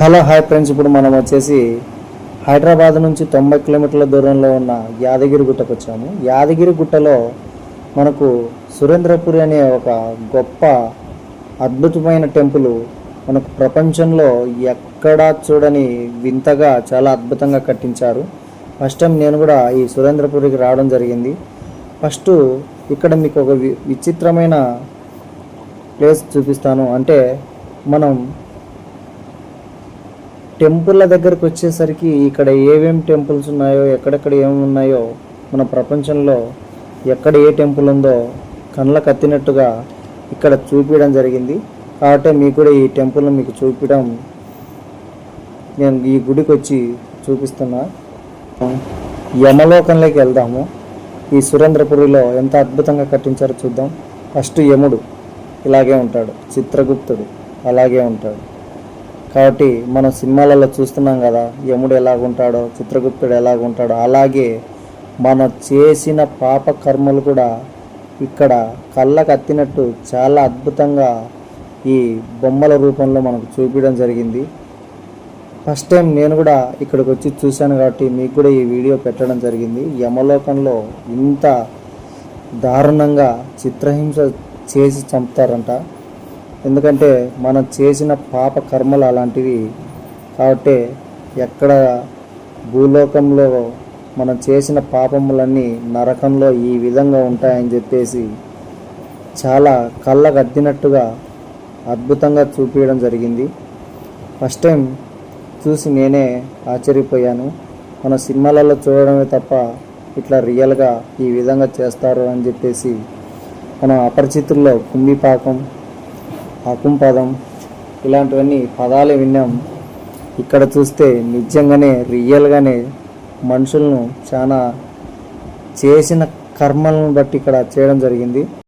Hello hi friends, ఇప్పుడు మనం వచ్చేసి హైదరాబాద్ నుంచి 90 కిలోమీటర్ల దూరంలో ఉన్న యాదగిరి గుట్టకు వచ్చాము. యాదగిరి గుట్టలో మనకు సురేంద్రపురి అనే ఒక గొప్ప అద్భుతమైన టెంపుల్ మనకు ప్రపంచంలో ఎక్కడా చూడని వింతగా చాలా అద్భుతంగా కట్టించారు. ఫస్ట్ టైం నేను కూడా ఈ సురేంద్రపురికి రావడం జరిగింది. ఫస్ట్ ఇక్కడ మీకు ఒక విచిత్రమైన ప్లేస్ చూపిస్తాను. అంటే మనం టెంపుల్ల దగ్గరకు వచ్చేసరికి ఇక్కడ ఏమేమి టెంపుల్స్ ఉన్నాయో, ఎక్కడెక్కడ ఏమి ఉన్నాయో, మన ప్రపంచంలో ఎక్కడ ఏ టెంపుల్ ఉందో కళ్ళకు కత్తినట్టుగా ఇక్కడ చూపించడం జరిగింది. కాబట్టి మీకు కూడా ఈ టెంపుల్ని మీకు చూపించడం, నేను ఈ గుడికి వచ్చి చూపిస్తున్నా. యమలోకంలోకి వెళ్దాము. ఈ సురేంద్రపురిలో ఎంత అద్భుతంగా కట్టించారో చూద్దాం. ఫస్ట్ యముడు ఇలాగే ఉంటాడు, చిత్రగుప్తుడు అలాగే ఉంటాడు. కాబట్టి మనం సినిమాలలో చూస్తున్నాం కదా, యముడు ఎలాగుంటాడో, చిత్రగుప్తుడు ఎలాగుంటాడో, అలాగే మన చేసిన పాప కర్మలు కూడా ఇక్కడ కళ్ళకు అత్తినట్టు చాలా అద్భుతంగా ఈ బొమ్మల రూపంలో మనకు చూపించడం జరిగింది. ఫస్ట్ టైం నేను కూడా ఇక్కడికి వచ్చి చూశాను కాబట్టి మీకు కూడా ఈ వీడియో పెట్టడం జరిగింది. యమలోకంలో ఇంత దారుణంగా చిత్రహింస చేసి చంపుతారంట. ఎందుకంటే మనం చేసిన పాప కర్మలు అలాంటివి. కాబట్టి ఎక్కడ భూలోకంలో మనం చేసిన పాపములన్నీ నరకంలో ఈ విధంగా ఉంటాయని చెప్పేసి చాలా కళ్ళకు అద్దినట్టుగా అద్భుతంగా చూపించడం జరిగింది. ఫస్ట్ టైం చూసి నేనే ఆశ్చర్యపోయాను. మన సినిమాలలో చూడడమే తప్ప ఇట్లా రియల్గా ఈ విధంగా చేస్తారు అని చెప్పేసి మనం అపరిచితుల్లో కుంభిపాకం, అకుంపదం ఇలాంటివన్నీ పదాలు విన్నాం. ఇక్కడ చూస్తే నిజంగానే రియల్గానే మనుషులను చాలా చేసిన కర్మలను బట్టి ఇక్కడ చేయడం జరిగింది.